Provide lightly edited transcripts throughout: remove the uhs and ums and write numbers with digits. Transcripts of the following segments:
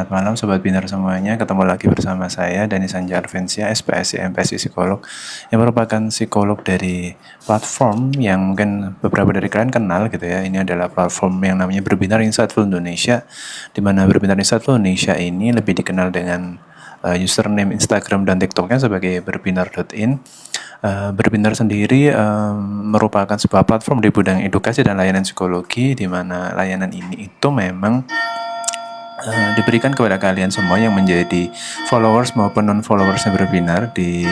selamat malam Sobat Binar semuanya. Ketemu lagi bersama saya, Dani Sanja Arvensia, SPSI MPSI Psikolog, yang merupakan psikolog dari platform yang mungkin beberapa dari kalian kenal gitu ya. Ini adalah platform yang namanya Berbinar Insightful Indonesia, di mana Berbinar Insightful Indonesia ini lebih dikenal dengan username Instagram dan TikToknya sebagai berbinar.in. Berbinar sendiri merupakan sebuah platform di bidang edukasi dan layanan psikologi, di mana layanan ini itu memang diberikan kepada kalian semua yang menjadi followers maupun non-followers Berbinar di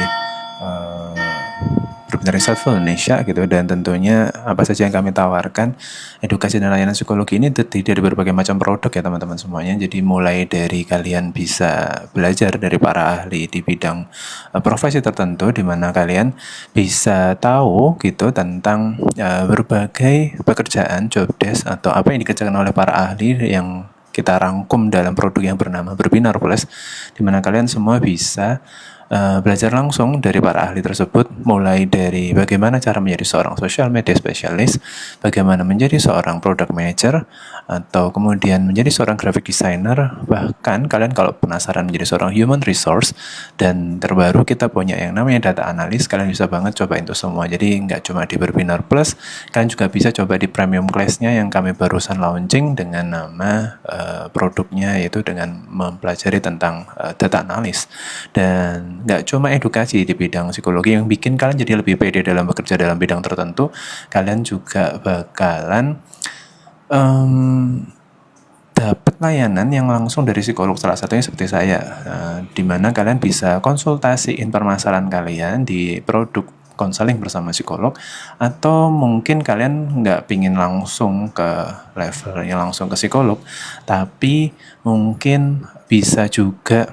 Berbinar Insightful Indonesia gitu. Dan tentunya apa saja yang kami tawarkan edukasi dan layanan psikologi ini terdiri dari berbagai macam produk ya teman-teman semuanya. Jadi mulai dari kalian bisa belajar dari para ahli di bidang profesi tertentu, di mana kalian bisa tahu gitu tentang berbagai pekerjaan, job desk atau apa yang dikerjakan oleh para ahli yang kita rangkum dalam produk yang bernama Berbinar Plus, di mana kalian semua bisa belajar langsung dari para ahli tersebut, mulai dari bagaimana cara menjadi seorang social media specialist, bagaimana menjadi seorang product manager, atau kemudian menjadi seorang graphic designer, bahkan kalian kalau penasaran menjadi seorang human resource, dan terbaru kita punya yang namanya data analis. Kalian bisa banget coba itu semua. Jadi nggak cuma di Berbinar Plus, kalian juga bisa coba di premium class-nya yang kami barusan launching dengan nama produknya, yaitu dengan mempelajari tentang data analis. Dan nggak cuma edukasi di bidang psikologi yang bikin kalian jadi lebih pede dalam bekerja dalam bidang tertentu, kalian juga bakalan dapat layanan yang langsung dari psikolog, salah satunya seperti saya, di mana kalian bisa konsultasiin permasalahan kalian di produk konseling bersama psikolog, atau mungkin kalian nggak pingin langsung ke levelnya langsung ke psikolog, tapi mungkin bisa juga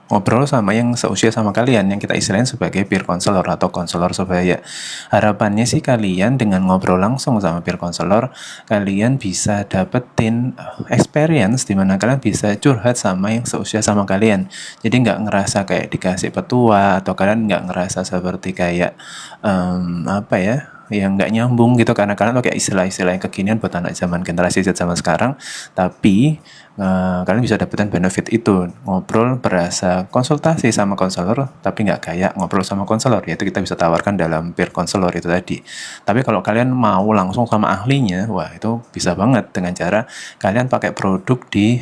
ngobrol sama yang seusia sama kalian, yang kita istilahkan sebagai peer counselor atau konselor sebaya. Harapannya sih kalian dengan ngobrol langsung sama peer counselor, kalian bisa dapetin experience di mana kalian bisa curhat sama yang seusia sama kalian. Jadi nggak ngerasa kayak dikasih petua, atau kalian nggak ngerasa seperti kayak apa ya, yang nggak nyambung gitu, karena kalian pakai istilah-istilah yang kekinian buat anak zaman generasi Z zaman sekarang. Tapi kalian bisa dapetin benefit itu, ngobrol berasa konsultasi sama konselor, tapi nggak kayak ngobrol sama konselor, yaitu kita bisa tawarkan dalam peer konselor itu tadi. Tapi kalau kalian mau langsung sama ahlinya, wah itu bisa banget dengan cara kalian pakai produk di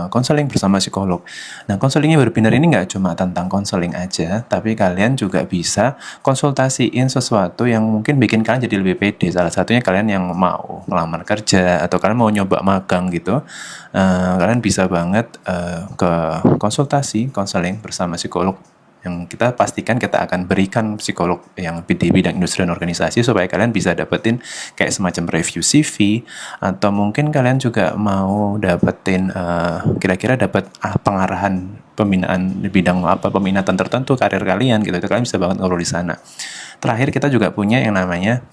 konseling bersama psikolog. Nah, konselingnya Berbinar ini nggak cuma tentang konseling aja, tapi kalian juga bisa konsultasiin sesuatu yang mungkin bikin kalian jadi lebih pede. Salah satunya kalian yang mau melamar kerja, atau kalian mau nyoba magang gitu, kalian bisa banget ke konseling bersama psikolog, yang kita pastikan kita akan berikan psikolog yang di bidang industri dan organisasi, supaya kalian bisa dapetin kayak semacam review CV, atau mungkin kalian juga mau dapetin kira-kira dapat pengarahan pembinaan di bidang apa, peminatan tertentu karir kalian gitu. Itu kalian bisa banget ngobrol di sana. Terakhir kita juga punya yang namanya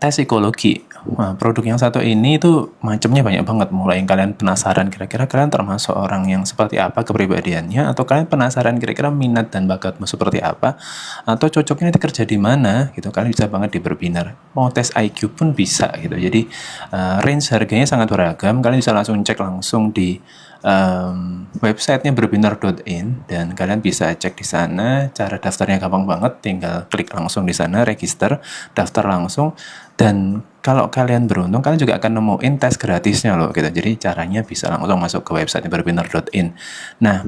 tes psikologi. Nah, produk yang satu ini itu macamnya banyak banget. Mulai yang kalian penasaran kira-kira kalian termasuk orang yang seperti apa kepribadiannya, atau kalian penasaran kira-kira minat dan bakatmu seperti apa, atau cocoknya nanti kerja di mana gitu, kalian bisa banget di Berbinar. Mau tes IQ pun bisa gitu. Jadi range harganya sangat beragam. Kalian bisa langsung cek langsung di websitenya berbinar.in, dan kalian bisa cek di sana. Cara daftarnya gampang banget, tinggal klik langsung di sana, register, daftar langsung. Dan kalau kalian beruntung, kalian juga akan nemuin tes gratisnya loh gitu. Jadi caranya bisa langsung masuk ke website berbinar.in. Nah,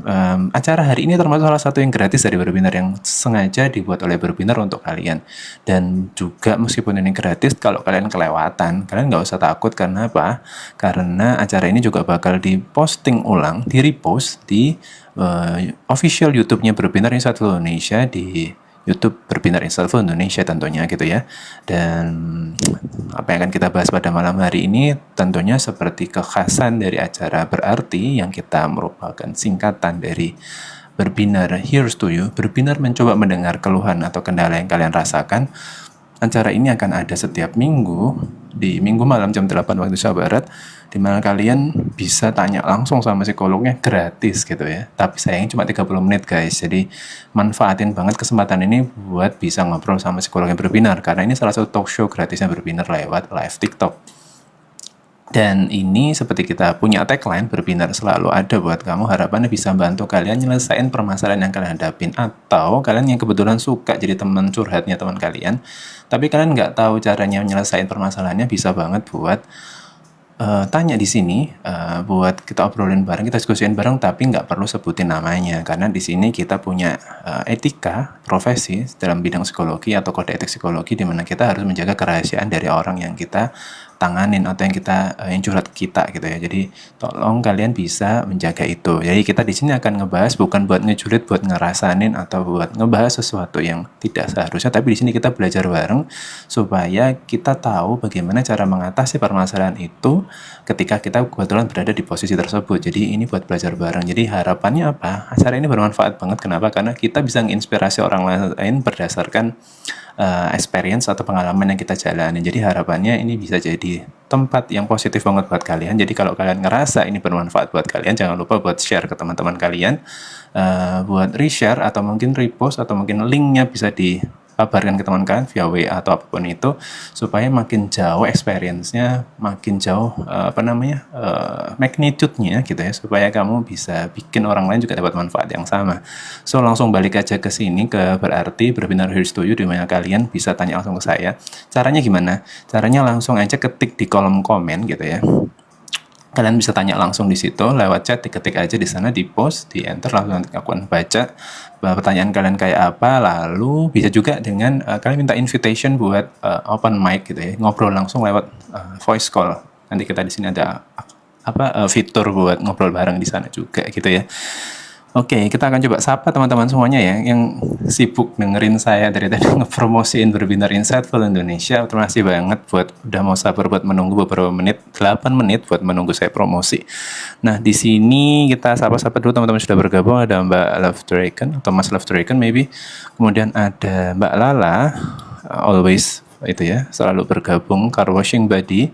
acara hari ini termasuk salah satu yang gratis dari Berbinar, yang sengaja dibuat oleh Berbinar untuk kalian. Dan juga meskipun ini gratis, kalau kalian kelewatan, kalian nggak usah takut. Karena apa? Karena acara ini juga bakal diposting ulang, di-repost di official YouTube-nya Berbinar Insightful Indonesia, di YouTube Berbinar Insightful Indonesia tentunya gitu ya. Dan apa yang akan kita bahas pada malam hari ini tentunya seperti kekhasan dari acara Berarti, yang kita merupakan singkatan dari Berbinar Here's to You. Berbinar mencoba mendengar keluhan atau kendala yang kalian rasakan. Acara ini akan ada setiap minggu, di minggu malam jam 8 waktu Indonesia Barat, di mana kalian bisa tanya langsung sama psikolognya gratis gitu ya. Tapi sayangnya cuma 30 menit guys. Jadi manfaatin banget kesempatan ini buat bisa ngobrol sama psikolog yang Berbinar, karena ini salah satu talk show gratisnya Berbinar lewat live TikTok. Dan ini seperti kita punya tagline, berbinar selalu ada buat kamu, harapannya bisa bantu kalian nyelesain permasalahan yang kalian hadapin. Atau kalian yang kebetulan suka jadi teman curhatnya teman kalian, tapi kalian nggak tahu caranya nyelesain permasalahannya, bisa banget buat tanya di sini, buat kita obrolin bareng, kita diskusiin bareng, tapi nggak perlu sebutin namanya, karena di sini kita punya etika profesi dalam bidang psikologi atau kode etik psikologi, di mana kita harus menjaga kerahasiaan dari orang yang kita tanganin atau yang kita yang curhat kita gitu ya. Jadi tolong kalian bisa menjaga itu. Jadi kita di sini akan ngebahas bukan buat ngejulit, buat ngerasanin atau buat ngebahas sesuatu yang tidak seharusnya, tapi di sini kita belajar bareng supaya kita tahu bagaimana cara mengatasi permasalahan itu ketika kita kebetulan berada di posisi tersebut. Jadi ini buat belajar bareng. Jadi harapannya apa? Acara ini bermanfaat banget. Kenapa? Karena kita bisa menginspirasi orang lain berdasarkan experience atau pengalaman yang kita jalani. Jadi harapannya ini bisa jadi tempat yang positif banget buat kalian. Jadi kalau kalian ngerasa ini bermanfaat buat kalian, jangan lupa buat share ke teman-teman kalian, buat reshare atau mungkin repost atau mungkin linknya bisa kabarkan ke teman kalian via WA atau apapun itu, supaya makin jauh experience-nya, makin jauh magnitude-nya gitu ya, supaya kamu bisa bikin orang lain juga dapat manfaat yang sama. So langsung balik aja ke sini, ke berarti berbinar here's to you, di mana kalian bisa tanya langsung ke saya. Caranya gimana? Caranya langsung aja ketik di kolom komen gitu ya. Kalian bisa tanya langsung di situ lewat chat, diketik aja di sana, di post, di enter, langsung nanti aku akan baca pertanyaan kalian kayak apa. Lalu bisa juga dengan kalian minta invitation buat open mic gitu ya, ngobrol langsung lewat voice call. Nanti kita di sini ada fitur buat ngobrol bareng di sana juga gitu ya. Oke, kita akan coba sapa teman-teman semuanya ya yang sibuk dengerin saya dari tadi ngepromosiin Berbinar Insightful Indonesia. Terima kasih banget buat udah mau sabar buat menunggu beberapa menit, 8 menit buat menunggu saya promosi. Nah, di sini kita sapa-sapa dulu teman-teman sudah bergabung. Ada Mbak Love Dragon atau Mas Love Dragon maybe. Kemudian ada Mbak Lala, always itu ya, selalu bergabung. Car Washing Buddy,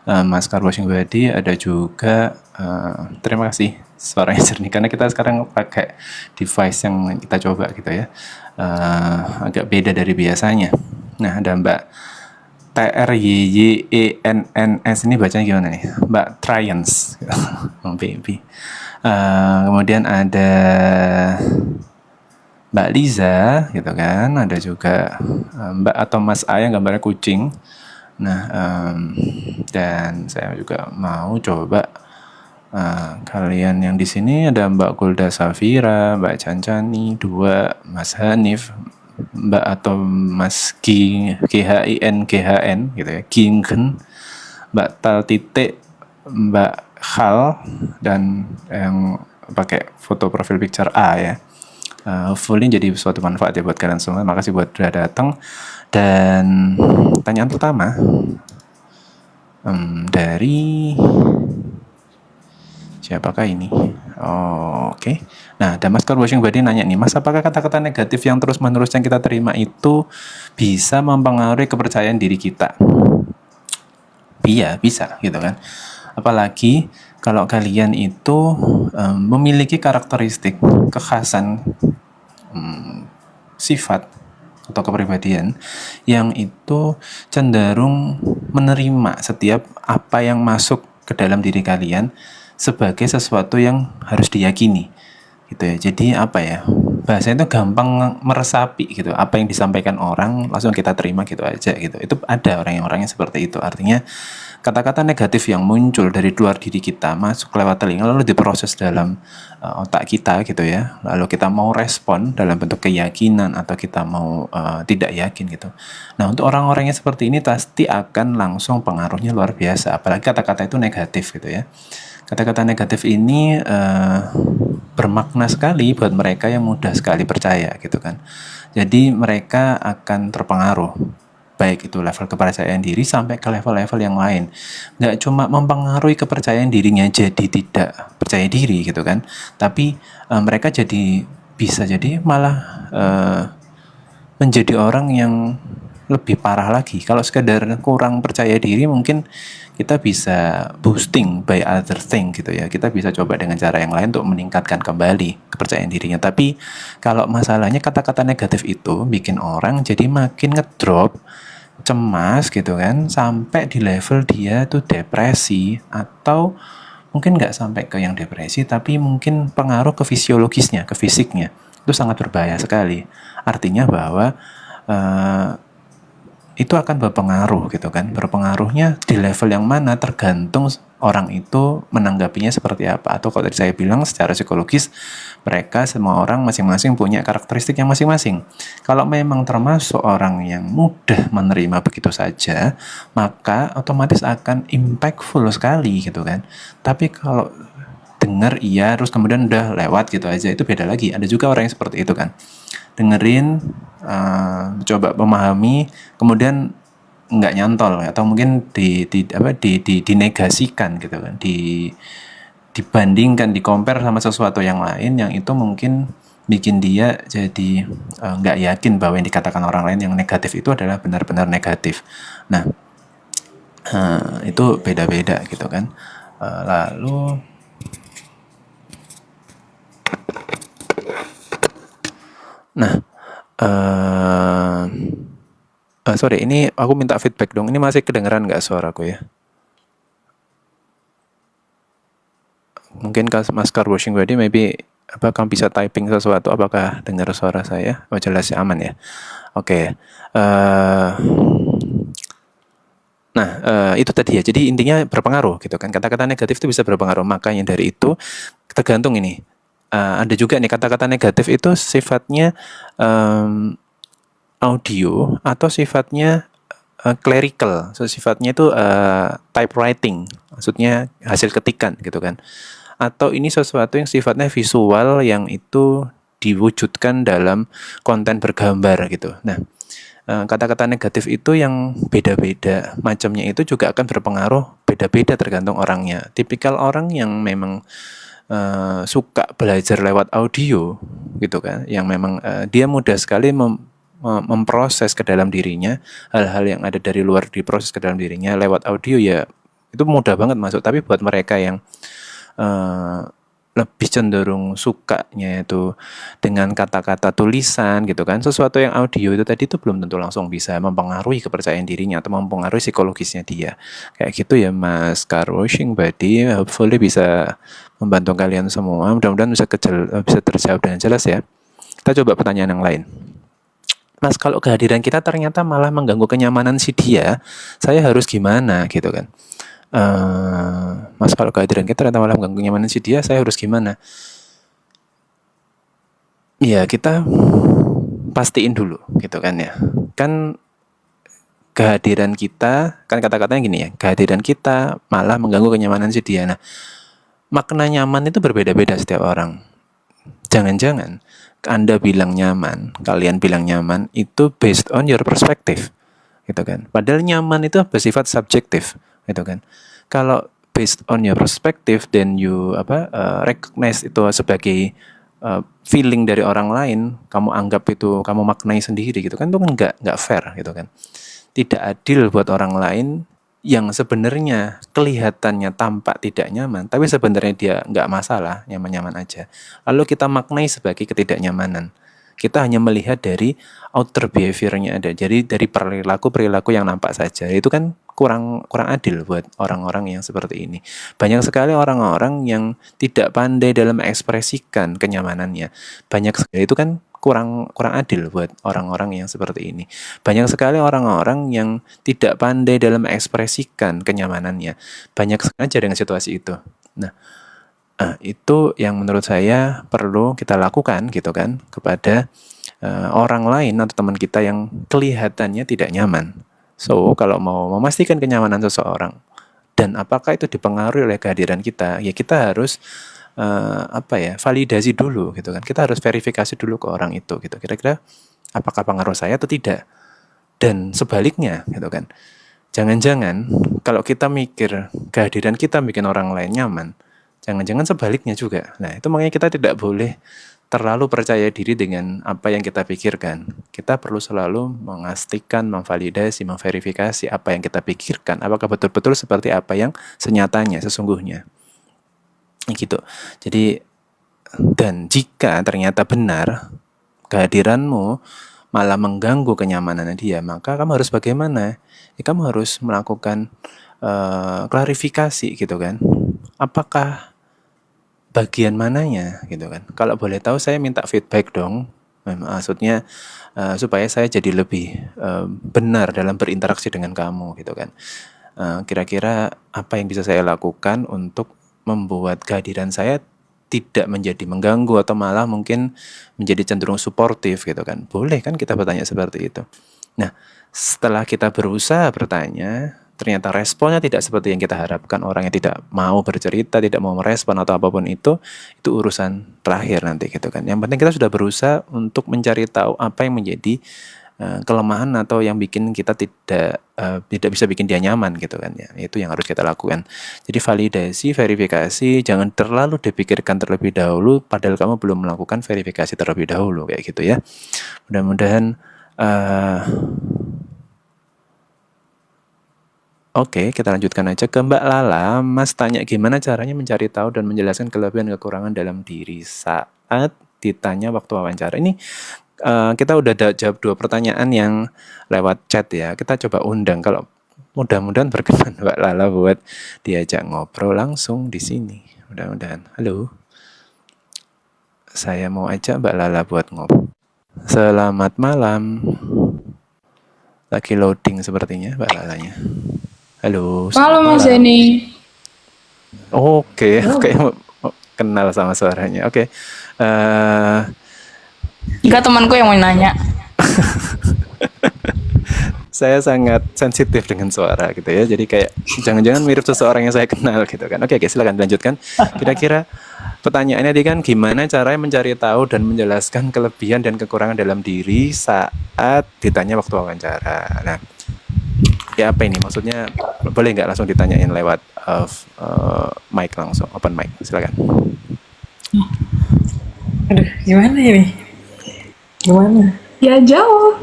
Mas Car Washing Buddy, ada juga terima kasih suaranya jernih, karena kita sekarang pakai device yang kita coba gitu ya, agak beda dari biasanya. Nah, ada Mbak TRYYENNS, ini bacanya gimana nih? Mbak Trians baby. Kemudian ada Mbak Liza gitu kan, ada juga Mbak atau Mas A yang gambarnya kucing. Nah, dan saya juga mau coba kalian yang di sini, ada Mbak Golda Safira, Mbak Cancani, 2 Mas Hanif, Mbak atau Mas GHIN gitu ya, Gingen, Mbak Tal Titik, Mbak Khal, dan yang pakai foto profil picture A ya. Hopefully jadi suatu manfaat ya buat kalian semua. Makasih buat udah datang. Dan pertanyaan pertama dari siapakah ini? Oke. Nah, ada Mas Car Washing Buddy nanya nih, Mas, apakah kata-kata negatif yang terus-menerus yang kita terima itu bisa mempengaruhi kepercayaan diri kita? Iya, bisa gitu kan. Apalagi kalau kalian itu memiliki karakteristik, kekhasan, sifat atau kepribadian yang itu cenderung menerima setiap apa yang masuk ke dalam diri kalian sebagai sesuatu yang harus diyakini gitu ya. Jadi apa ya, bahasanya itu gampang meresapi gitu, apa yang disampaikan orang langsung kita terima gitu aja gitu. Itu ada orang yang seperti itu. Artinya kata-kata negatif yang muncul dari luar diri kita masuk lewat telinga, lalu diproses dalam otak kita gitu ya, lalu kita mau respon dalam bentuk keyakinan atau kita mau tidak yakin gitu. Nah, untuk orang-orang yang seperti ini pasti akan langsung pengaruhnya luar biasa, apalagi kata-kata itu negatif gitu ya. Kata-kata negatif ini bermakna sekali buat mereka yang mudah sekali percaya gitu kan. Jadi mereka akan terpengaruh, baik itu level kepercayaan diri sampai ke level-level yang lain. Nggak cuma mempengaruhi kepercayaan dirinya jadi tidak percaya diri gitu kan, tapi mereka bisa jadi malah menjadi orang yang lebih parah lagi. Kalau sekedar kurang percaya diri, mungkin kita bisa boosting by other thing gitu ya. Kita bisa coba dengan cara yang lain untuk meningkatkan kembali kepercayaan dirinya. Tapi kalau masalahnya kata-kata negatif itu bikin orang jadi makin ngedrop cemas gitu kan, sampai di level dia tuh depresi, atau mungkin nggak sampai ke yang depresi, tapi mungkin pengaruh ke fisiologisnya, ke fisiknya, itu sangat berbahaya sekali. Artinya bahwa eh, itu akan berpengaruh gitu kan. Berpengaruhnya di level yang mana tergantung orang itu menanggapinya seperti apa. Atau kalau tadi saya bilang secara psikologis, mereka semua orang masing-masing punya karakteristik yang masing-masing. Kalau memang termasuk orang yang mudah menerima begitu saja, maka otomatis akan impactful sekali gitu kan. Tapi kalau dengar iya terus kemudian udah lewat gitu aja, itu beda lagi. Ada juga orang yang seperti itu kan, dengerin, coba memahami, kemudian nggak nyantol, atau mungkin dinegasikan gitu kan, dibandingkan, compare sama sesuatu yang lain, yang itu mungkin bikin dia jadi nggak yakin bahwa yang dikatakan orang lain yang negatif itu adalah benar-benar negatif. Nah, itu beda-beda gitu kan. Lalu Nah, sorry, ini aku minta feedback dong. Ini masih kedengeran nggak suaraku ya? Mungkin Mas Car Washing Body, maybe kamu bisa typing sesuatu, apakah dengar suara saya? Oh, jelas ya, aman ya. Oke. Nah, itu tadi ya. Jadi intinya berpengaruh gitu kan. Kata-kata negatif itu bisa berpengaruh. Makanya dari itu tergantung ini. Ada juga nih kata-kata negatif itu sifatnya audio atau sifatnya clerical, so sifatnya itu typewriting, maksudnya hasil ketikan gitu kan. Atau ini sesuatu yang sifatnya visual, yang itu diwujudkan dalam konten bergambar gitu. Nah, kata-kata negatif itu yang beda-beda macamnya itu juga akan berpengaruh beda-beda tergantung orangnya. Tipikal orang yang memang suka belajar lewat audio gitu kan, yang memang dia mudah sekali memproses ke dalam dirinya hal-hal yang ada dari luar, diproses ke dalam dirinya lewat audio, ya itu mudah banget masuk. Tapi buat mereka yang lebih cenderung sukanya itu dengan kata-kata tulisan gitu kan, sesuatu yang audio itu tadi itu belum tentu langsung bisa mempengaruhi kepercayaan dirinya atau mempengaruhi psikologisnya dia. Kayak gitu ya Mas Car Washing Body, hopefully bisa membantu kalian semua. Mudah-mudahan bisa terjawab dengan jelas ya. Kita coba pertanyaan yang lain. Mas, kalau kehadiran kita ternyata malah mengganggu kenyamanan si dia, saya harus gimana gitu kan? Mas, kalau kehadiran kita ternyata malah mengganggu kenyamanan si dia, saya harus gimana? Ya, kita pastiin dulu gitu kan ya. Kan kehadiran kita, kan kata-katanya gini ya, kehadiran kita malah mengganggu kenyamanan si dia. Nah, makna nyaman itu berbeda-beda setiap orang. Jangan-jangan Anda bilang nyaman, kalian bilang nyaman, itu based on your perspective, gitu kan. Padahal nyaman itu bersifat subjektif, gitu kan. Kalau based on your perspective, then you recognize itu sebagai feeling dari orang lain, kamu anggap itu, kamu maknai sendiri, gitu kan, itu nggak fair, gitu kan. Tidak adil buat orang lain yang sebenarnya kelihatannya tampak tidak nyaman, tapi sebenarnya dia nggak masalah, nyaman-nyaman aja. Lalu kita maknai sebagai ketidaknyamanan. Kita hanya melihat dari outer behavior-nya ada, jadi dari perilaku yang nampak saja. Itu kan kurang adil buat orang-orang yang seperti ini. Banyak sekali orang-orang yang tidak pandai dalam mengekspresikan kenyamanannya. Banyak sekali, itu kan kurang adil buat orang-orang yang seperti ini. Banyak sekali orang-orang yang tidak pandai dalam mengekspresikan kenyamanannya. Banyak sekali aja dengan situasi itu. Nah, itu yang menurut saya perlu kita lakukan gitu kan, kepada orang lain atau teman kita yang kelihatannya tidak nyaman. So, kalau mau memastikan kenyamanan seseorang dan apakah itu dipengaruhi oleh kehadiran kita, ya kita harus validasi dulu gitu kan. Kita harus verifikasi dulu ke orang itu gitu. Kira-kira apakah pengaruh saya atau tidak? Dan sebaliknya gitu kan. Jangan-jangan kalau kita mikir kehadiran kita bikin orang lain nyaman, jangan-jangan sebaliknya juga. Nah, itu makanya kita tidak boleh terlalu percaya diri dengan apa yang kita pikirkan. Kita perlu selalu memastikan, memvalidasi, memverifikasi apa yang kita pikirkan, apakah betul-betul seperti apa yang senyatanya, sesungguhnya. Gitu. Jadi, dan jika ternyata benar kehadiranmu malah mengganggu kenyamanan dia, maka kamu harus bagaimana? Ya, kamu harus melakukan klarifikasi gitu kan. Apakah bagian mananya gitu kan? Kalau boleh tahu saya minta feedback dong. Maksudnya supaya saya jadi lebih benar dalam berinteraksi dengan kamu gitu kan. Kira-kira apa yang bisa saya lakukan untuk membuat kehadiran saya tidak menjadi mengganggu atau malah mungkin menjadi cenderung suportif gitu kan. Boleh kan kita bertanya seperti itu. Nah, setelah kita berusaha bertanya, ternyata responnya tidak seperti yang kita harapkan, orang yang tidak mau bercerita, tidak mau merespon atau apapun itu urusan terakhir nanti gitu kan. Yang penting kita sudah berusaha untuk mencari tahu apa yang menjadi kelemahan atau yang bikin kita tidak bisa bikin dia nyaman gitu kan ya. Itu yang harus kita lakukan. Jadi validasi, verifikasi jangan terlalu dipikirkan terlebih dahulu padahal kamu belum melakukan verifikasi terlebih dahulu kayak gitu ya. Mudah-mudahan Oke, kita lanjutkan aja ke Mbak Lala. Mas tanya gimana caranya mencari tahu dan menjelaskan kelebihan dan kekurangan dalam diri saat ditanya waktu wawancara. Ini kita udah jawab 2 pertanyaan yang lewat chat ya. Kita coba undang kalau mudah-mudahan berkenan Mbak Lala buat diajak ngobrol langsung di sini. Mudah-mudahan. Halo. Saya mau ajak Mbak Lala buat ngobrol. Selamat malam. Lagi loading sepertinya Mbak Lalanya. Halo. Halo Mas Denny. Oke, kayak kenal sama suaranya. Oke. Enggak, temanku yang mau nanya. Saya sangat sensitif dengan suara gitu ya. Jadi kayak jangan-jangan mirip seseorang yang saya kenal gitu kan. Oke, silakan lanjutkan. Kira-kira pertanyaannya tadi kan gimana caranya mencari tahu dan menjelaskan kelebihan dan kekurangan dalam diri saat ditanya waktu wawancara. Nah, ya apa ini? Maksudnya boleh nggak langsung ditanyain lewat mic langsung, open mic. Silakan. Aduh, gimana ini? Gimana? Ya jawab.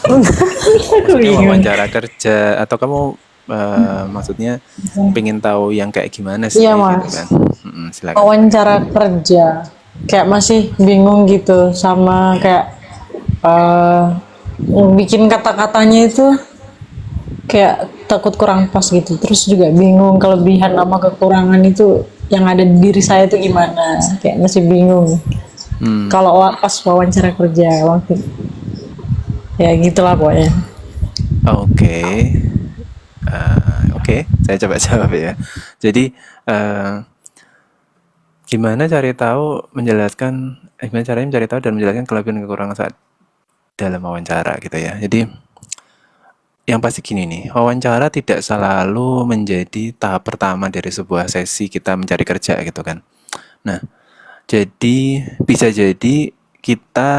Aku Ini bingung. wawancara kerja atau kamu maksudnya pengen tahu yang kayak gimana sih Iya, gitu Mas. kan? Silakan. Wawancara kerja. Kayak masih bingung gitu sama kayak bikin kata-katanya itu kayak takut kurang pas gitu. Terus juga bingung kelebihan sama kekurangan itu yang ada di diri saya itu gimana. Kayak masih bingung. Kalau pas wawancara kerja waktu ya gitulah pokoknya. Oke. Oke, saya coba jawab ya. Jadi gimana caranya mencari tahu dan menjelaskan kelebihan dan kekurangan saat dalam wawancara gitu ya. Jadi yang pasti gini nih, wawancara tidak selalu menjadi tahap pertama dari sebuah sesi kita mencari kerja gitu kan. Nah, jadi bisa jadi kita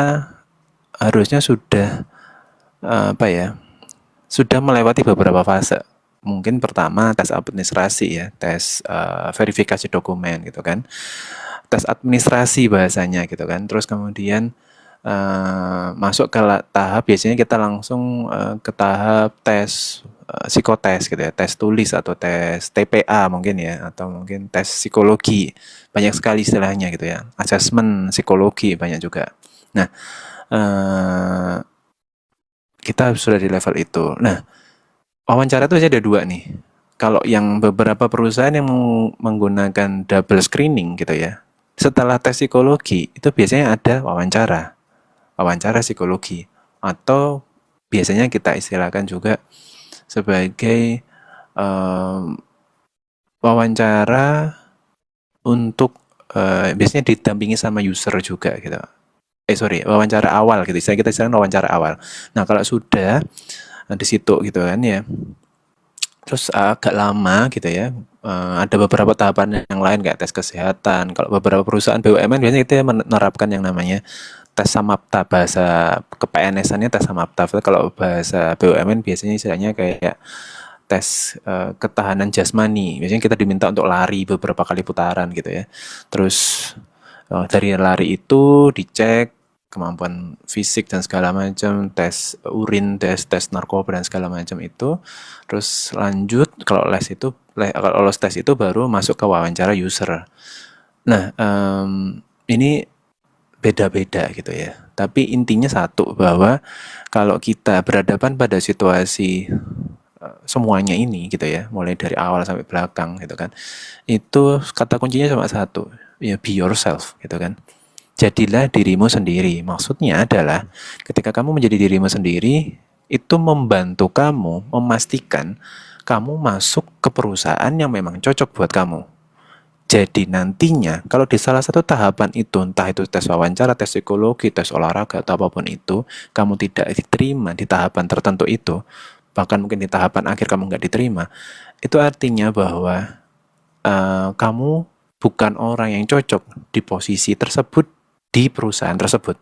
harusnya sudah sudah melewati beberapa fase. Mungkin pertama tes administrasi ya, tes verifikasi dokumen gitu kan. Tes administrasi bahasanya gitu kan. Terus kemudian masuk ke tahap biasanya kita langsung ke tahap tes psikotes gitu ya, tes tulis atau tes TPA mungkin ya, atau mungkin tes psikologi, banyak sekali istilahnya gitu ya, asesmen psikologi banyak juga. Nah, kita sudah di level itu. Nah, wawancara itu ada 2 nih. Kalau yang beberapa perusahaan yang menggunakan double screening gitu ya, setelah tes psikologi itu biasanya ada wawancara psikologi, atau biasanya kita istilahkan juga sebagai wawancara untuk biasanya didampingi sama user juga gitu. Wawancara awal gitu. Kita istilahkan wawancara awal. Nah, kalau sudah di situ gitu kan ya, terus agak lama gitu ya, ada beberapa tahapan yang lain kayak tes kesehatan. Kalau beberapa perusahaan BUMN biasanya kita menerapkan yang namanya tes samapta, bahasa ke-PNS-annya tes samapta. Kalau bahasa BUMN biasanya istilahnya kayak tes ketahanan jasmani. Biasanya kita diminta untuk lari beberapa kali putaran gitu ya. Terus dari lari itu dicek kemampuan fisik dan segala macam, tes urin, tes narkoba dan segala macam itu. Terus lanjut kalau lolos tes itu baru masuk ke wawancara user. Nah, ini beda-beda gitu ya. Tapi intinya satu, bahwa kalau kita berhadapan pada situasi semuanya ini gitu ya, mulai dari awal sampai belakang gitu kan, itu kata kuncinya cuma satu, ya be yourself gitu kan. Jadilah dirimu sendiri. Maksudnya adalah ketika kamu menjadi dirimu sendiri, itu membantu kamu memastikan kamu masuk ke perusahaan yang memang cocok buat kamu. Jadi nantinya kalau di salah satu tahapan itu, entah itu tes wawancara, tes psikologi, tes olahraga, atau apapun itu, kamu tidak diterima di tahapan tertentu itu, bahkan mungkin di tahapan akhir kamu nggak diterima, itu artinya bahwa kamu bukan orang yang cocok di posisi tersebut, di perusahaan tersebut.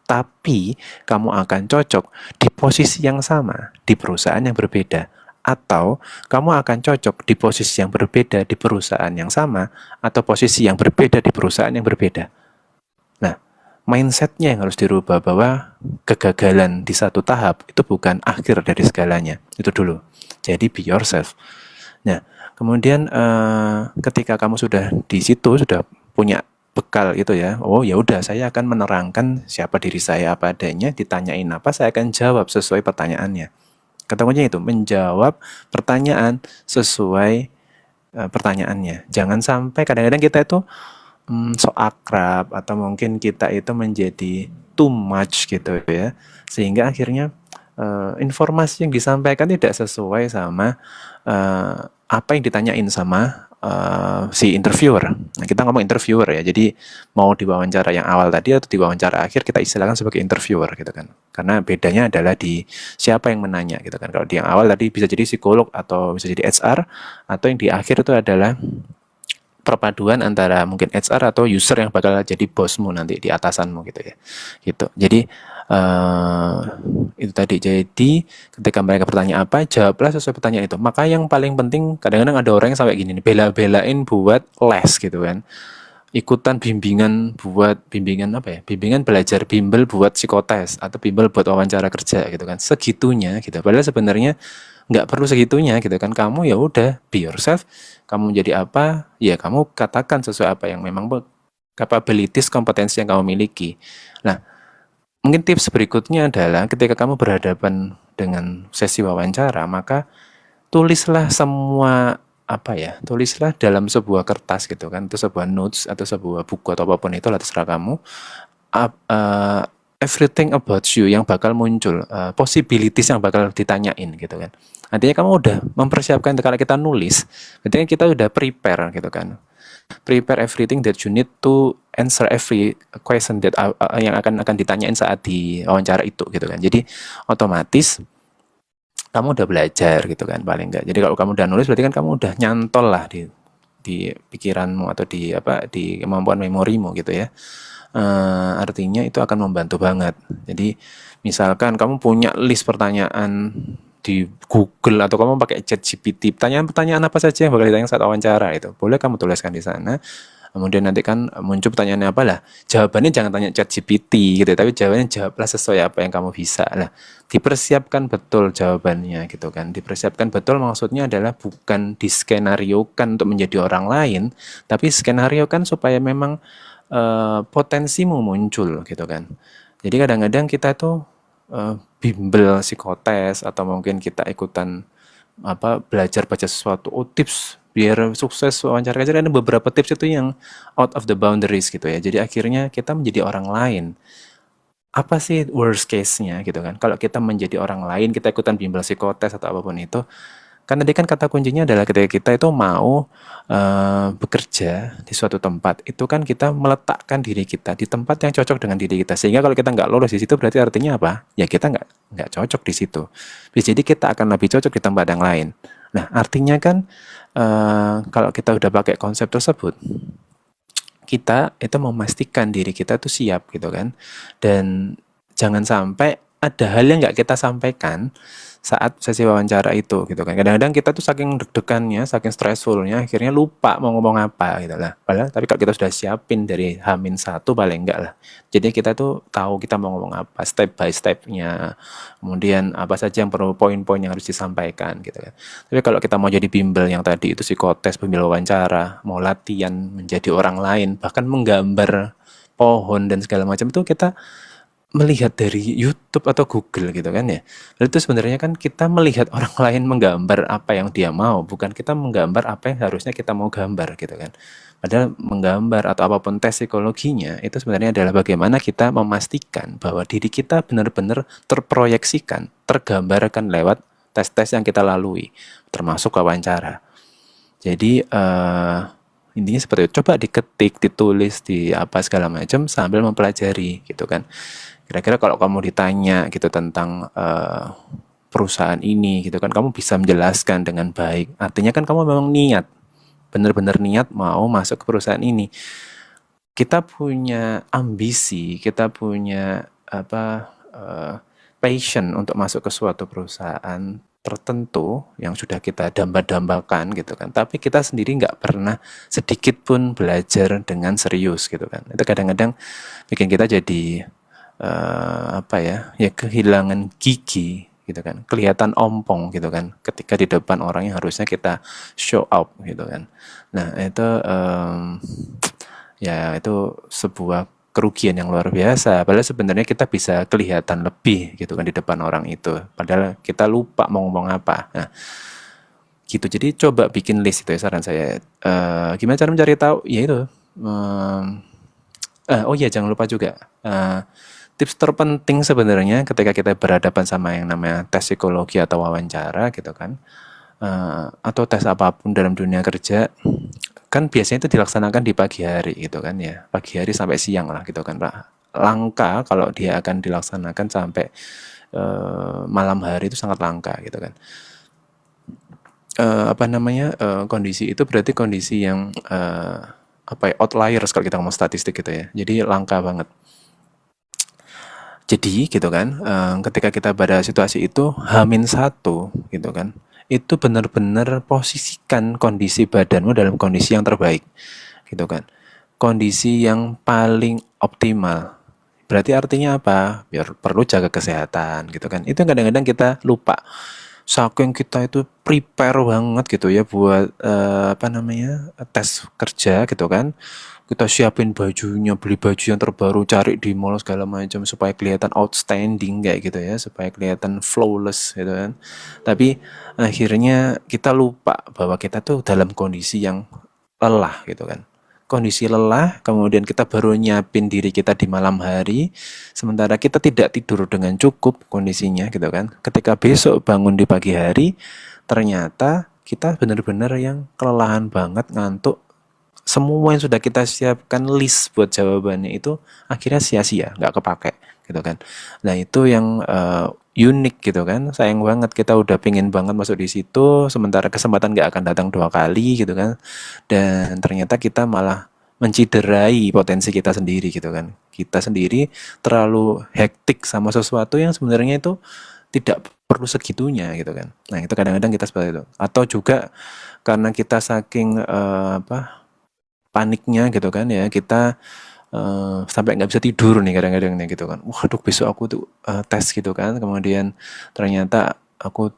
Tapi kamu akan cocok di posisi yang sama, di perusahaan yang berbeda. Atau kamu akan cocok di posisi yang berbeda di perusahaan yang sama, atau posisi yang berbeda di perusahaan yang berbeda. Nah, mindsetnya yang harus dirubah, bahwa kegagalan di satu tahap itu bukan akhir dari segalanya. Itu dulu. Jadi be yourself. Nah, kemudian ketika kamu sudah di situ, sudah punya bekal itu ya, oh ya udah, saya akan menerangkan siapa diri saya apa adanya, ditanyain apa, saya akan jawab sesuai pertanyaannya. Kata kuncinya itu, menjawab pertanyaan sesuai pertanyaannya. Jangan sampai kadang-kadang kita itu so akrab, atau mungkin kita itu menjadi too much gitu ya, sehingga akhirnya informasi yang disampaikan tidak sesuai sama apa yang ditanyain sama si interviewer. Nah, kita ngomong interviewer ya, jadi mau di wawancara yang awal tadi atau di wawancara akhir, kita istilahkan sebagai interviewer gitu kan. Karena bedanya adalah di siapa yang menanya gitu kan. Kalau di yang awal tadi bisa jadi psikolog atau bisa jadi HR, atau yang di akhir itu adalah perpaduan antara mungkin HR atau user yang bakal jadi bosmu nanti, di atasanmu gitu ya. Gitu. Jadi itu tadi. Jadi ketika mereka bertanya apa, jawablah sesuai pertanyaan itu. Maka yang paling penting, kadang-kadang ada orang yang sampai gini nih, bela-belain buat les gitu kan. Ikutan bimbingan apa ya? Bimbingan belajar bimbel buat psikotes, atau bimbel buat wawancara kerja gitu kan. Segitunya gitu. Padahal sebenarnya nggak perlu segitunya gitu kan. Kamu ya udah be yourself. Kamu menjadi apa, ya kamu katakan sesuai apa yang memang capabilities, kompetensi yang kamu miliki. Nah, mungkin tips berikutnya adalah ketika kamu berhadapan dengan sesi wawancara, maka tulislah semua tulislah dalam sebuah kertas gitu kan, atau sebuah notes, atau sebuah buku, atau apapun itu lah, terserah kamu, everything about you yang bakal muncul, possibilities yang bakal ditanyain gitu kan. Artinya kamu udah mempersiapkan, kalau kita nulis, berarti kita udah prepare gitu kan. Prepare everything that you need to answer every question that yang akan ditanyain saat di wawancara itu gitu kan. Jadi otomatis kamu udah belajar gitu kan, paling enggak. Jadi kalau kamu udah nulis, berarti kan kamu udah nyantol lah di pikiranmu, atau di kemampuan memorimu gitu ya. Artinya itu akan membantu banget. Jadi misalkan kamu punya list pertanyaan di Google, atau kamu pakai ChatGPT, pertanyaan apa saja yang bakal ditanya saat wawancara, itu boleh kamu tuliskan di sana. Kemudian nanti kan muncul pertanyaannya apa lah, jawabannya jangan tanya ChatGPT gitu, tapi jawabannya jawablah sesuai apa yang kamu bisa lah. Dipersiapkan betul jawabannya gitu kan. Dipersiapkan betul maksudnya adalah bukan diskenariokan untuk menjadi orang lain, tapi skenario kan supaya memang potensimu muncul gitu kan. Jadi kadang-kadang kita tuh bimbel psikotes, atau mungkin kita ikutan belajar baca sesuatu, tips biar sukses wawancara kerja, ada beberapa tips itu yang out of the boundaries gitu ya. Jadi akhirnya kita menjadi orang lain. Apa sih worst case-nya gitu kan? Kalau kita menjadi orang lain, kita ikutan bimbel psikotes atau apapun itu, kan tadi kan kata kuncinya adalah ketika kita itu mau bekerja di suatu tempat, itu kan kita meletakkan diri kita di tempat yang cocok dengan diri kita. Sehingga kalau kita nggak lolos di situ, berarti artinya apa? Ya kita nggak cocok di situ. Jadi kita akan lebih cocok di tempat yang lain. Nah, artinya kan kalau kita udah pakai konsep tersebut, kita itu memastikan diri kita tuh siap gitu kan. Dan jangan sampai ada hal yang nggak kita sampaikan saat sesi wawancara itu gitu kan. Kadang-kadang kita tuh saking deg-degannya, saking stressfulnya, akhirnya lupa mau ngomong apa gitu lah. Padahal tapi kalau kita sudah siapin dari H-1 paling enggak lah. Jadi kita tuh tahu kita mau ngomong apa, step by step-nya. Kemudian apa saja yang perlu, poin-poin yang harus disampaikan gitu kan. Tapi kalau kita mau jadi bimbel yang tadi itu psikotes, bimbel wawancara, mau latihan menjadi orang lain, bahkan menggambar pohon dan segala macam itu kita melihat dari YouTube atau Google gitu kan ya. Lalu itu sebenarnya kan kita melihat orang lain menggambar apa yang dia mau, bukan kita menggambar apa yang harusnya kita mau gambar gitu kan. Padahal menggambar atau apapun tes psikologinya itu sebenarnya adalah bagaimana kita memastikan bahwa diri kita benar-benar terproyeksikan, tergambarkan lewat tes-tes yang kita lalui, termasuk wawancara. Jadi intinya seperti itu. Coba diketik, ditulis, di apa segala macam sambil mempelajari gitu kan. Kira-kira kalau kamu ditanya gitu tentang perusahaan ini gitu kan, kamu bisa menjelaskan dengan baik. Artinya kan kamu memang niat, benar-benar niat mau masuk ke perusahaan ini. Kita punya ambisi, kita punya passion untuk masuk ke suatu perusahaan tertentu yang sudah kita damba-dambakan gitu kan, tapi kita sendiri nggak pernah sedikit pun belajar dengan serius gitu kan. Itu kadang-kadang bikin kita jadi kehilangan gigi gitu kan, kelihatan ompong gitu kan ketika di depan orang yang harusnya kita show up gitu kan. Nah itu itu sebuah kerugian yang luar biasa. Padahal sebenarnya kita bisa kelihatan lebih gitu kan di depan orang itu. Padahal kita lupa mau ngomong apa. Nah, gitu. Jadi coba bikin list itu ya saran saya. Gimana cara mencari tahu? Ya itu. Jangan lupa juga. Tips terpenting sebenarnya ketika kita berhadapan sama yang namanya tes psikologi atau wawancara gitu kan. Atau tes apapun dalam dunia kerja, kan biasanya itu dilaksanakan di pagi hari gitu kan ya, pagi hari sampai siang lah gitu kan Pak. Langka kalau dia akan dilaksanakan sampai malam hari, itu sangat langka gitu kan. Kondisi itu berarti kondisi yang outliers kalau kita ngomong statistik gitu ya, jadi langka banget. Jadi gitu kan, ketika kita pada situasi itu H-1 gitu kan, itu benar-benar posisikan kondisi badanmu dalam kondisi yang terbaik gitu kan, kondisi yang paling optimal. Berarti artinya apa? Biar perlu jaga kesehatan gitu kan. Itu kadang-kadang kita lupa, saking kita itu prepare banget gitu ya buat tes kerja gitu kan, kita siapin bajunya, beli baju yang terbaru, cari di mall segala macam supaya kelihatan outstanding kayak gitu ya, supaya kelihatan flawless gitu kan. Tapi akhirnya kita lupa bahwa kita tuh dalam kondisi yang lelah gitu kan. Kondisi lelah, kemudian kita baru nyiapin diri kita di malam hari, sementara kita tidak tidur dengan cukup kondisinya gitu kan. Ketika besok bangun di pagi hari, ternyata kita benar-benar yang kelelahan banget, ngantuk. Semua yang sudah kita siapkan list buat jawabannya itu akhirnya sia-sia, nggak kepake gitu kan. Nah itu yang unik gitu kan. Sayang banget kita udah pingin banget masuk di situ, sementara kesempatan nggak akan datang 2 kali gitu kan. Dan ternyata kita malah menciderai potensi kita sendiri gitu kan. Kita sendiri terlalu hektik sama sesuatu yang sebenarnya itu tidak perlu segitunya gitu kan. Nah itu kadang-kadang kita seperti itu. Atau juga karena kita saking paniknya gitu kan ya, kita sampai nggak bisa tidur nih kadang-kadang nih gitu kan. Waduh besok aku tuh tes gitu kan, kemudian ternyata aku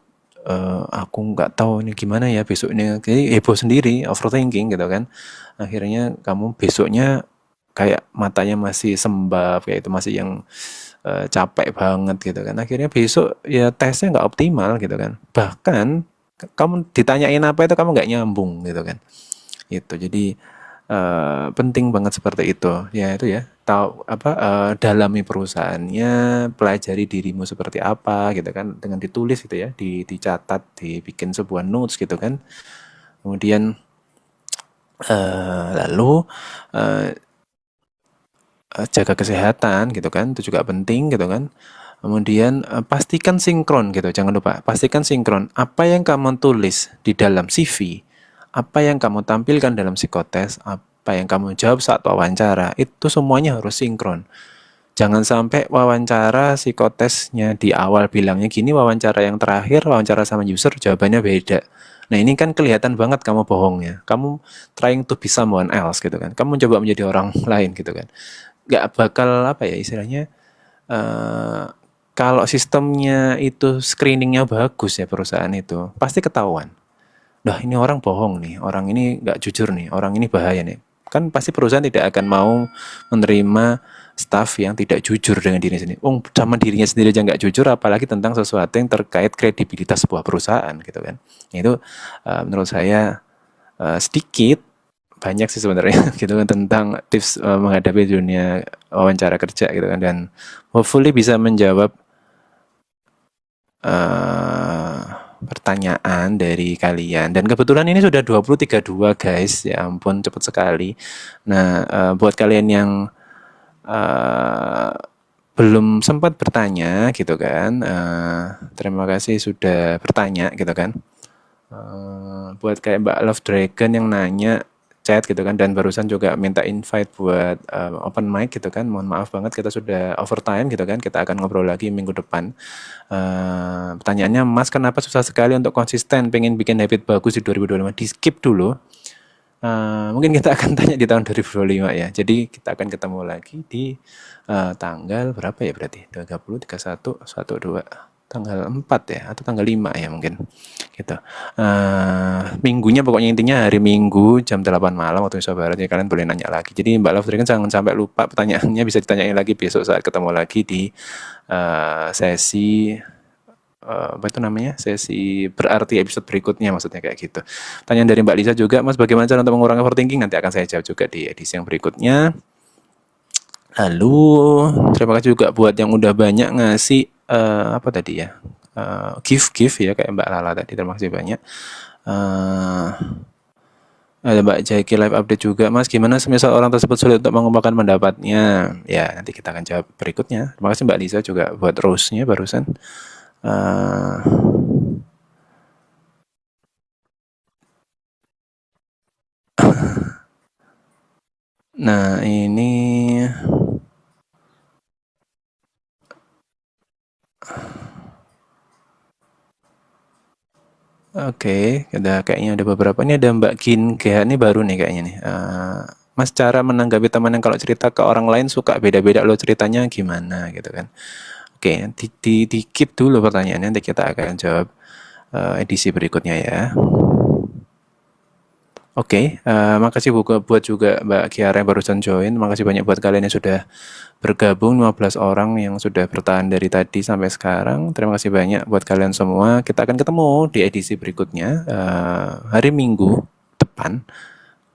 nggak tahu ini gimana ya besok ini, jadi heboh sendiri, overthinking gitu kan. Akhirnya kamu besoknya kayak matanya masih sembab kayak itu, masih yang capek banget gitu kan. Akhirnya besok ya tesnya nggak optimal gitu kan. Bahkan kamu ditanyain apa itu kamu nggak nyambung gitu kan. Itu jadi penting banget seperti itu ya. Itu ya, tahu dalami perusahaannya, pelajari dirimu seperti apa gitu kan, dengan ditulis gitu ya, dicatat, dibikin sebuah notes gitu kan. Kemudian lalu jaga kesehatan gitu kan, itu juga penting gitu kan. Kemudian pastikan sinkron gitu, jangan lupa pastikan sinkron. Apa yang kamu tulis di dalam CV, apa yang kamu tampilkan dalam psikotes, apa yang kamu jawab saat wawancara, itu semuanya harus sinkron. Jangan sampai wawancara psikotesnya di awal bilangnya gini, wawancara yang terakhir, wawancara sama user, jawabannya beda. Nah ini kan kelihatan banget kamu bohongnya. Kamu trying to be someone else gitu kan. Kamu coba menjadi orang lain gitu kan. Gak bakal istilahnya, kalau sistemnya itu screeningnya bagus ya perusahaan itu, pasti ketahuan. Dah ini orang bohong nih, orang ini nggak jujur nih, orang ini bahaya nih. Kan pasti perusahaan tidak akan mau menerima staff yang tidak jujur dengan dirinya sendiri. Sama dirinya sendiri aja nggak jujur, apalagi tentang sesuatu yang terkait kredibilitas sebuah perusahaan gitu kan. Itu menurut saya sedikit banyak sih sebenarnya gitu kan tentang tips menghadapi dunia wawancara kerja gitu kan, dan hopefully bisa menjawab eh, pertanyaan dari kalian. Dan kebetulan ini sudah 20.32 guys, ya ampun cepet sekali. Nah, buat kalian yang belum sempat bertanya gitu kan, terima kasih sudah bertanya gitu kan. Buat kayak Mbak Love Dragon yang nanya chat gitu kan, dan barusan juga minta invite buat open mic gitu kan, mohon maaf banget kita sudah overtime gitu kan, kita akan ngobrol lagi minggu depan. Pertanyaannya, Mas kenapa susah sekali untuk konsisten pengen bikin habit bagus di 2025? Di skip dulu. Mungkin kita akan tanya di tahun 2025 ya. Jadi kita akan ketemu lagi di tanggal berapa ya berarti? 30, 31, 12, tanggal 4 ya, atau tanggal 5 ya mungkin. Gitu. Minggunya pokoknya intinya hari Minggu jam 8 malam waktu Indonesia Barat, ya kalian boleh nanya lagi. Jadi Mbak Love Dragon jangan sampai lupa pertanyaannya, bisa ditanyain lagi besok saat ketemu lagi di sesi apa itu namanya, sesi berarti episode berikutnya, maksudnya kayak gitu. Pertanyaan dari Mbak Lisa juga, Mas bagaimana cara untuk mengurangi overthinking? Nanti akan saya jawab juga di edisi yang berikutnya. Lalu terima kasih juga buat yang udah banyak ngasih apa tadi ya, gift ya kayak Mbak Lala tadi, terima kasih banyak. Ada Mbak Jaki live update juga, Mas gimana semisal orang tersebut sulit untuk mengungkapkan pendapatnya? Ya nanti kita akan jawab berikutnya. Terima kasih Mbak Lisa juga buat rose-nya barusan. Nah ini oke, kayaknya ada beberapa. Ini ada Mbak Ginga, ini baru nih kayaknya nih. Mas cara menanggapi teman yang kalau cerita ke orang lain suka beda-beda lo ceritanya gimana gitu kan. Oke, di keep dulu pertanyaannya, nanti kita akan jawab edisi berikutnya ya. Oke, makasih buat juga Mbak Kiara yang barusan join. Makasih banyak buat kalian yang sudah bergabung, 15 orang yang sudah bertahan dari tadi sampai sekarang. Terima kasih banyak buat kalian semua. Kita akan ketemu di edisi berikutnya hari Minggu depan,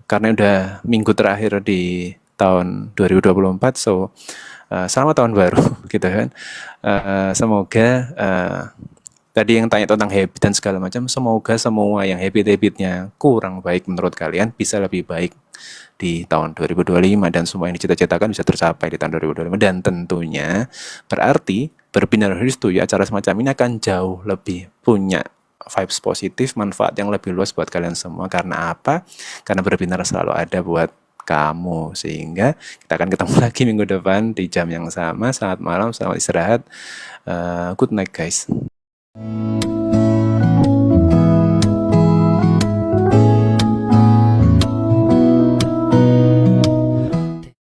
karena udah minggu terakhir di tahun 2024. So selamat tahun baru gitu kan. Semoga tadi yang tanya tentang habit dan segala macam, semoga semua yang habit-habitnya kurang baik menurut kalian bisa lebih baik di tahun 2025, dan semua yang dicita-citakan bisa tercapai di tahun 2025. Dan tentunya berarti berbinar Haristu ya, acara semacam ini akan jauh lebih punya vibes positif, manfaat yang lebih luas buat kalian semua. Karena apa? Karena berbinar selalu ada buat kamu. Sehingga kita akan ketemu lagi minggu depan di jam yang sama. Selamat malam, selamat istirahat. Good night guys.